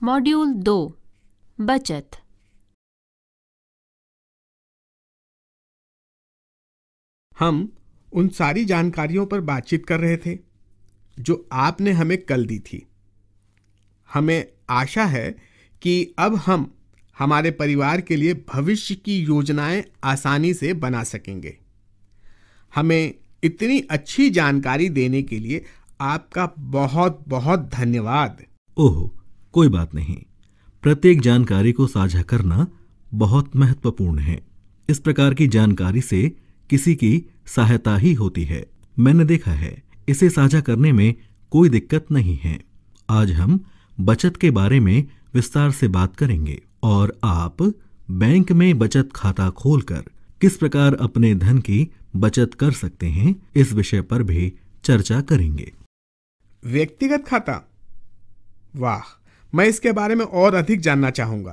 Module 2 बचत। हम उन सारी जानकारियों पर बातचीत कर रहे थे जो आपने हमें कल दी थी। हमें आशा है कि अब हम हमारे परिवार के लिए भविष्य की योजनाएं आसानी से बना सकेंगे। हमें इतनी अच्छी जानकारी देने के लिए आपका बहुत बहुत धन्यवाद। ओह, कोई बात नहीं। प्रत्येक जानकारी को साझा करना बहुत महत्वपूर्ण है। इस प्रकार की जानकारी से किसी की सहायता ही होती है। मैंने देखा है, इसे साझा करने में कोई दिक्कत नहीं है। आज हम बचत के बारे में विस्तार से बात करेंगे और आप बैंक में बचत खाता खोलकर किस प्रकार अपने धन की बचत कर सकते हैं, इस विषय पर भी चर्चा करेंगे। व्यक्तिगत खाता? वाह, मैं इसके बारे में और अधिक जानना चाहूंगा।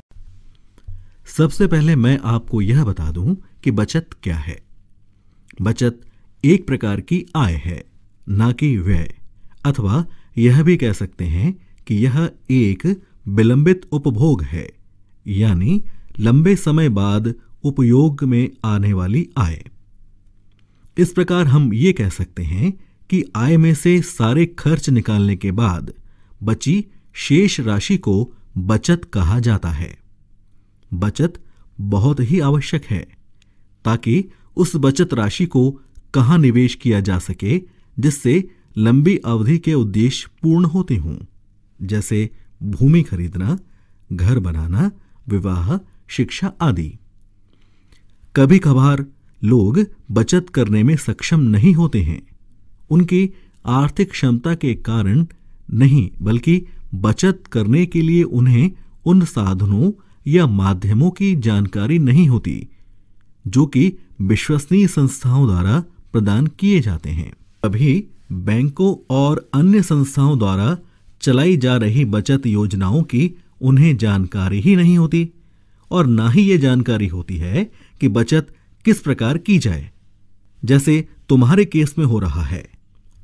सबसे पहले मैं आपको यह बता दूं कि बचत क्या है। बचत एक प्रकार की आय है, ना कि व्यय, अथवा यह भी कह सकते हैं कि यह एक विलंबित उपभोग है, यानी लंबे समय बाद उपयोग में आने वाली आय। इस प्रकार हम ये कह सकते हैं कि आय में से सारे खर्च निकालने के बाद बची शेष राशि को बचत कहा जाता है। बचत बहुत ही आवश्यक है ताकि उस बचत राशि को कहां निवेश किया जा सके जिससे लंबी अवधि के उद्देश्य पूर्ण होते हों, जैसे भूमि खरीदना, घर बनाना, विवाह, शिक्षा आदि। कभी कभार लोग बचत करने में सक्षम नहीं होते हैं, उनकी आर्थिक क्षमता के कारण नहीं, बल्कि बचत करने के लिए उन्हें उन साधनों या माध्यमों की जानकारी नहीं होती जो कि विश्वसनीय संस्थाओं द्वारा प्रदान किए जाते हैं। अभी बैंकों और अन्य संस्थाओं द्वारा चलाई जा रही बचत योजनाओं की उन्हें जानकारी ही नहीं होती और ना ही ये जानकारी होती है कि बचत किस प्रकार की जाए, जैसे तुम्हारे केस में हो रहा है।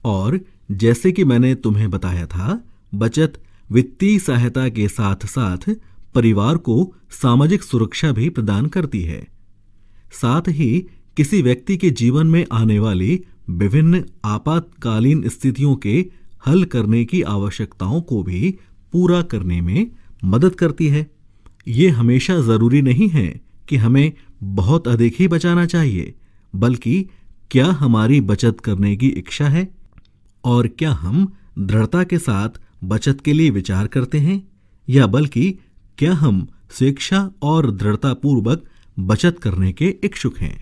और जैसे कि मैंने तुम्हें बताया था, बचत वित्तीय सहायता के साथ साथ परिवार को सामाजिक सुरक्षा भी प्रदान करती है। साथ ही किसी व्यक्ति के जीवन में आने वाली विभिन्न आपातकालीन स्थितियों के हल करने की आवश्यकताओं को भी पूरा करने में मदद करती है। ये हमेशा जरूरी नहीं है कि हमें बहुत अधिक ही बचाना चाहिए, बल्कि क्या हमारी बचत करने की इच्छा है और क्या हम दृढ़ता के साथ बचत के लिए विचार करते हैं, या बल्कि क्या हम स्वेच्छा और दृढ़ता पूर्वक बचत करने के इच्छुक हैं।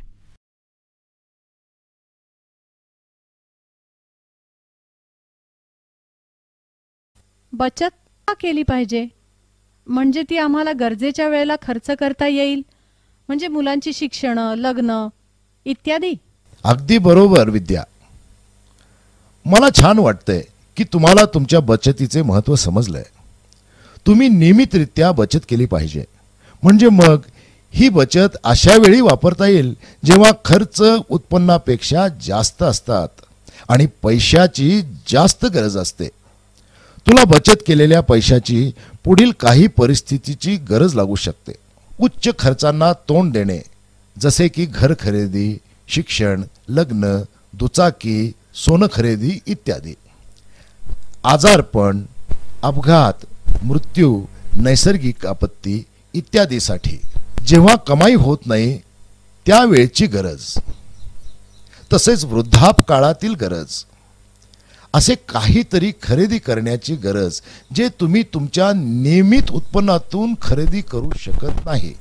बचत का केली पाहिजे? म्हणजे ती आम्हाला गरजेच्या वेळेला खर्च करता येईल, म्हणजे मुलांची शिक्षण, लग्न इत्यादी। अगदी बरोबर विद्या। मला छान वाटतंय की तुम्हाला तुमच्या बचतीचे महत्त्व समजलंय। तुम्ही नियमितरित्या बचत केली पाहिजे, म्हणजे मग ही बचत अशा वेळी वापरता येईल जेव्हा खर्च उत्पन्नापेक्षा जास्त असतात आणि पैशाची जास्त गरज असते। तुला बचत केलेल्या पैशाची पुढील काही परिस्थितीची गरज लागू शकते। उच्च खर्चांना तोंड देणे, जसे की घर खरेदी, शिक्षण, लग्न, दुचाकी, सोनं खरेदी इत्यादी। आजारपण, अपघात, मृत्यू, नैसर्गिक आपत्ती इत्यादीसाठी जेव्हा कमाई होत नाही त्यावेळची गरज, तसेच वृद्धापकाळातील गरज, असे काहीतरी खरेदी करण्याची गरज जे तुम्ही तुमच्या नियमित उत्पन्नातून खरेदी करू शकत नाही।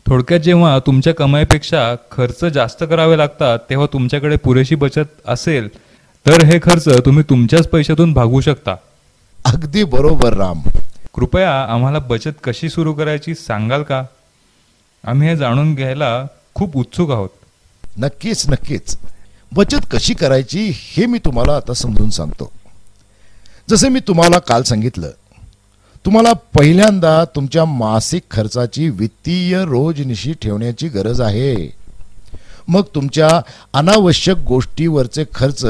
थोडक्यात जेव्हा तुमच्या कमाईपेक्षा खर्च जास्त करावे लागतात तेव्हा तुमच्याकडे पुरेशी बचत असेल तर हे खर्च तुम्ही तुमच्याच पैशातून भागवू शकता। अगदी बरोबर राम। कृपया आम्हाला बचत कशी सुरू करायची सांगाल का? आम्ही हे जाणून घ्यायला खूप उत्सुक आहोत। नक्कीच नक्कीच। बचत कशी करायची हे मी तुम्हाला आता समजून सांगतो। जसे मी तुम्हाला काल सांगितलं, तुम्हाला पहिल्यांदा तुमच्या मासिक खर्चाची वित्तीय रोजनिशी ठेवण्याची गरज आहे। मग तुमच्या अनावश्यक गोष्टीवरचे खर्च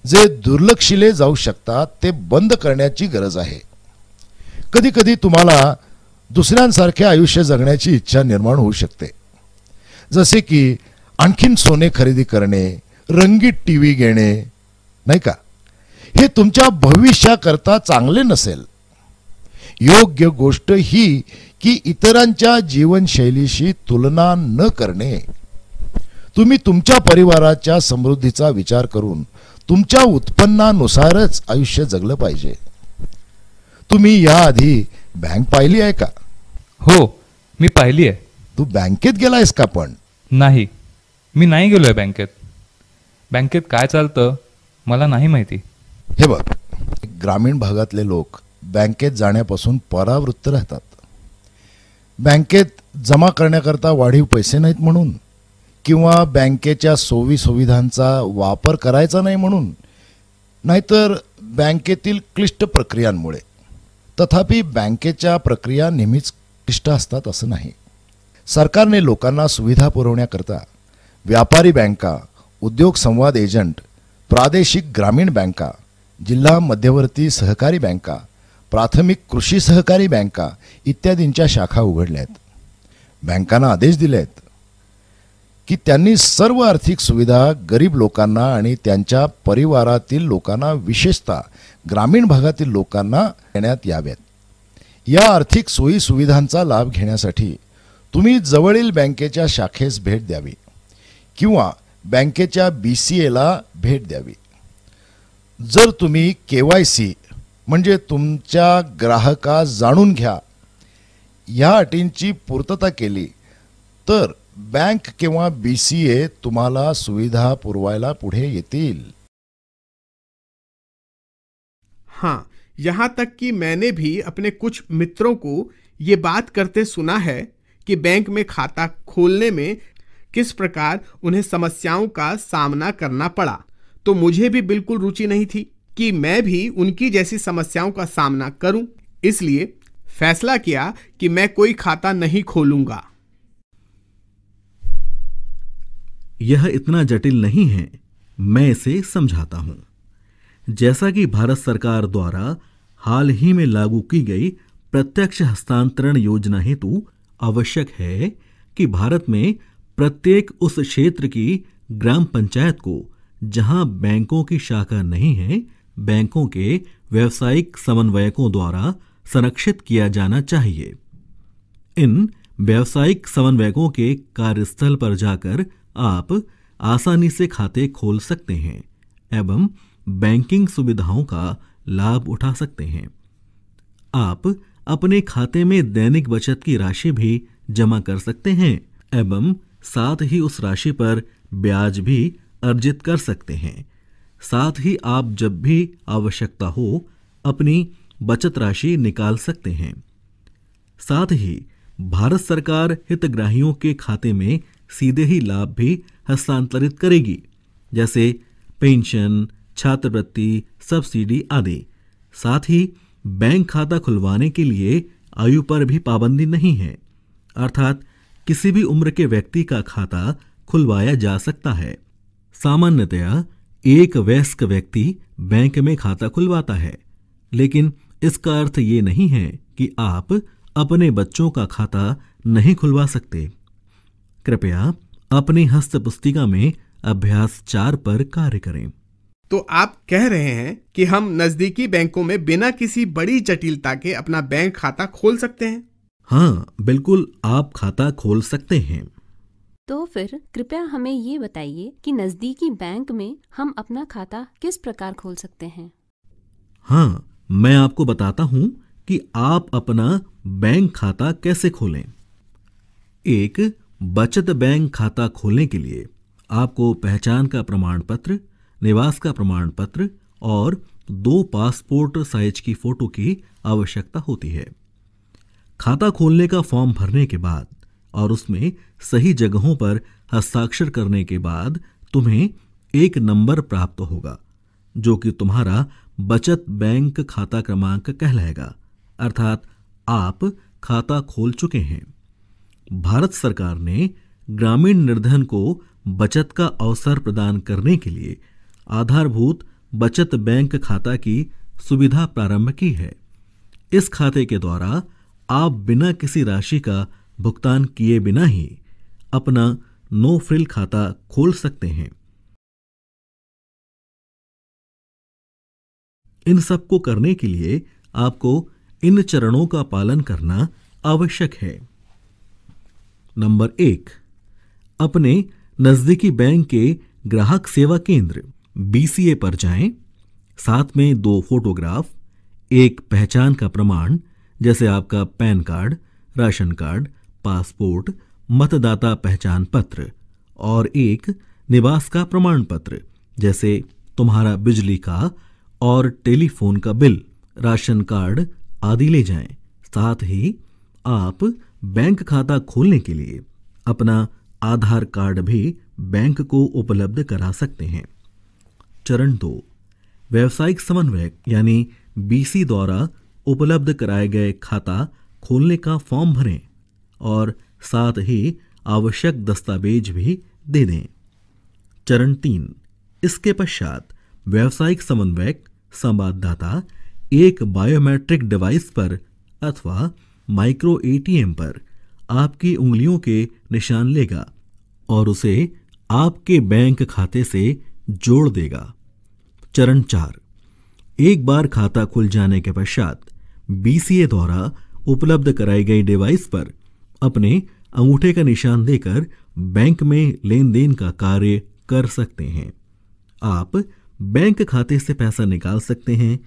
जे दुर्लक्षिले जाऊ शकतात ते बंद करण्याची गरज आहे। कधी कधी तुम्हाला दुसऱ्यांसारखे आयुष्य जगण्याची इच्छा निर्माण होऊ शकते, जसे की आणखीन सोने खरेदी करणे, रंगीत टीव्ही घेणे, नाही का? हे तुमच्या भविष्याकरता चांगले नसेल. योग्य गोष्ट ही की इतरांच्या जीवनशैलीशी तुलना न करणे. तुम्ही तुमच्या परिवाराच्या समृद्धीचा विचार करून तुमच्या उत्पन्नानुसारच आयुष्य जगलं पाहिजे. तुम्ही याआधी बँक पाहिली आहे का? हो, मी पाहिली आहे. तू बँकेत गेलायस का? पण नाही, मी नाही गेलोय बँकेत. बँकेत काय चालतं मला नाही माहिती. हे बघ, ग्रामीण भागातले लोक बँकेत जाण्यापासून परावृत्त राहतात. बँकेत जमा करण्याकरता वाढीव पैसे नाहीत म्हणून, किंवा बँकेच्या सोयी सुविधांचा वापर करायचा नाही म्हणून, नाहीतर बँकेतील क्लिष्ट प्रक्रियांमुळे. तथापि बँकेच्या प्रक्रिया नेहमीच क्लिष्ट असतात असं नाही. सरकारने लोकांना सुविधा पुरवण्याकरता व्यापारी बँका, उद्योग संवाद एजंट, प्रादेशिक ग्रामीण बँका, जिल्हा मध्यवर्ती सहकारी बँका, प्राथमिक कृषी सहकारी बँका इत्यादींच्या शाखा उघडल्या आहेत. बँकांना आदेश दिले आहेत की त्यांनी सर्व आर्थिक सुविधा गरीब लोकांना आणि त्यांच्या परिवारातील लोकांना, विशेषतः ग्रामीण भागातील लोकांना देण्यात याव्यात. या आर्थिक सोयी सुविधांचा लाभ घेण्यासाठी तुम्ही जवळील बँकेच्या शाखेस भेट द्यावी किंवा बँकेच्या BCAला भेट द्यावी. जर तुम्ही KYC म्हणजे तुमच्या ग्राहकास जाणून घ्या या अटींची पूर्तता केली तर बँक किंवा BCA तुम्हाला सुविधा पुरवायला पुढे येतील. हाँ, यहाँ तक कि मैंने भी अपने कुछ मित्रों को ये बात करते सुना है कि बैंक में खाता खोलने में किस प्रकार उन्हें समस्याओं का सामना करना पड़ा. तो मुझे भी बिल्कुल रुचि नहीं थी कि मैं भी उनकी जैसी समस्याओं का सामना करूं. इसलिए फैसला किया कि मैं कोई खाता नहीं खोलूंगा. यह इतना जटिल नहीं है, मैं इसे समझाता हूं. जैसा कि भारत सरकार द्वारा हाल ही में लागू की गई प्रत्यक्ष हस्तांतरण योजना हेतु आवश्यक है कि भारत में प्रत्येक उस क्षेत्र की ग्राम पंचायत को जहां बैंकों की शाखा नहीं है, बैंकों के व्यावसायिक समन्वयकों द्वारा संरक्षित किया जाना चाहिए. इन व्यावसायिक समन्वयकों के कार्यस्थल पर जाकर आप आसानी से खाते खोल सकते हैं एवं बैंकिंग सुविधाओं का लाभ उठा सकते हैं. आप अपने खाते में दैनिक बचत की राशि भी जमा कर सकते हैं एवं साथ ही उस राशि पर ब्याज भी अर्जित कर सकते हैं. साथ ही आप जब भी आवश्यकता हो अपनी बचत राशि निकाल सकते हैं. साथ ही भारत सरकार हितग्राहियों के खाते में सीधे ही लाभ भी हस्तांतरित करेगी, जैसे पेंशन, छात्रवृत्ति, सब्सिडी आदि. साथ ही बैंक खाता खुलवाने के लिए आयु पर भी पाबंदी नहीं है, अर्थात किसी भी उम्र के व्यक्ति का खाता खुलवाया जा सकता है. सामान्यतया एक वयस्क व्यक्ति बैंक में खाता खुलवाता है, लेकिन इसका अर्थ ये नहीं है कि आप अपने बच्चों का खाता नहीं खुलवा सकते. कृपया अपनी हस्त पुस्तिका में अभ्यास 4 पर कार्य करें. तो आप कह रहे हैं कि हम नजदीकी बैंकों में बिना किसी बड़ी जटिलता के अपना बैंक खाता खोल सकते हैं? हाँ, बिल्कुल, आप खाता खोल सकते हैं. तो फिर कृपया हमें ये बताइए कि नजदीकी बैंक में हम अपना खाता किस प्रकार खोल सकते हैं? हाँ, मैं आपको बताता हूं कि आप अपना बैंक खाता कैसे खोलें. एक बचत बैंक खाता खोलने के लिए आपको पहचान का प्रमाण पत्र, निवास का प्रमाण पत्र और 2 पासपोर्ट साइज की फोटो की आवश्यकता होती है. खाता खोलने का फॉर्म भरने के बाद और उसमें सही जगहों पर हस्ताक्षर करने के बाद तुम्हें एक नंबर प्राप्त होगा जो कि तुम्हारा बचत बैंक खाता क्रमांक कहलाएगा, अर्थात आप खाता खोल चुके हैं. भारत सरकार ने ग्रामीण निर्धन को बचत का अवसर प्रदान करने के लिए आधारभूत बचत बैंक खाता की सुविधा प्रारंभ की है. इस खाते के द्वारा आप बिना किसी राशि का भुगतान किए बिना ही अपना नो फ्रिल खाता खोल सकते हैं। इन सब को करने के लिए आपको इन चरणों का पालन करना आवश्यक है। नंबर 1, अपने नजदीकी बैंक के ग्राहक सेवा केंद्र BCA पर जाएं। साथ में 2 फोटोग्राफ, एक पहचान का प्रमाण जैसे आपका pan card, ration card, passport, मतदाता पहचान पत्र और एक निवास का प्रमाण पत्र जैसे तुम्हारा बिजली का और टेलीफोन का बिल, राशन कार्ड आदि ले जाएं। साथ ही आप बैंक खाता खोलने के लिए अपना आधार कार्ड भी बैंक को उपलब्ध करा सकते हैं। चरण 2, व्यावसायिक समन्वयक यानी BC द्वारा उपलब्ध कराए गए खाता खोलने का फॉर्म भरें और साथ ही आवश्यक दस्तावेज भी दे दें। चरण 3, इसके पश्चात व्यावसायिक समन्वयक संवाददाता एक बायोमेट्रिक डिवाइस पर अथवा माइक्रो ATM पर आपकी उंगलियों के निशान लेगा और उसे आपके बैंक खाते से जोड़ देगा। चरण 4, एक बार खाता खुल जाने के पश्चात BCA द्वारा उपलब्ध कराई गई डिवाइस पर अपने अंगूठे का निशान देकर बैंक में लेन देन का कार्य कर सकते हैं। आप बैंक खाते से पैसा निकाल सकते हैं,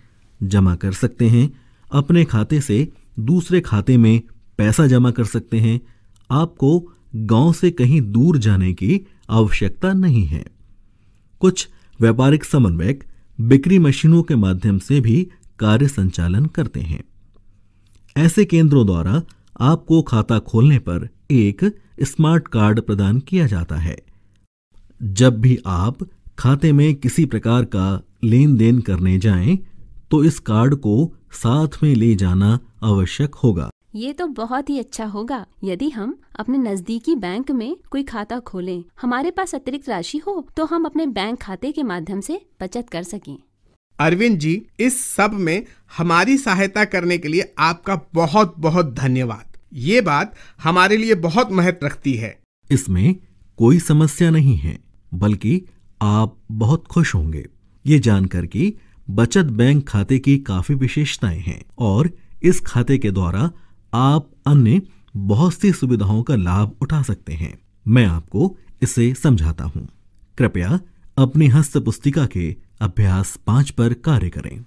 जमा कर सकते हैं, अपने खाते से दूसरे खाते में पैसा जमा कर सकते हैं। आपको गांव से कहीं दूर जाने की आवश्यकता नहीं है। कुछ व्यापारिक समन्वयक बिक्री मशीनों के माध्यम से भी कार्य संचालन करते हैं। ऐसे केंद्रों द्वारा आपको खाता खोलने पर एक स्मार्ट कार्ड प्रदान किया जाता है। जब भी आप खाते में किसी प्रकार का लेन देन करने जाएं, तो इस कार्ड को साथ में ले जाना आवश्यक होगा। ये तो बहुत ही अच्छा होगा यदि हम अपने नजदीकी बैंक में कोई खाता खोलें। हमारे पास अतिरिक्त राशि हो तो हम अपने बैंक खाते के माध्यम से बचत कर सकें। अरविंद जी, इस सब में हमारी सहायता करने के लिए आपका बहुत बहुत धन्यवाद। ये बात हमारे लिए बहुत महत्व रखती है। इसमें कोई समस्या नहीं है, बल्कि आप बहुत खुश होंगे ये जानकर कि बचत बैंक खाते की काफी विशेषताएं हैं और इस खाते के द्वारा आप अन्य बहुत सी सुविधाओं का लाभ उठा सकते हैं। मैं आपको इसे समझाता हूं। कृपया अपनी हस्त पुस्तिका के अभ्यास 5 पर कार्य करें।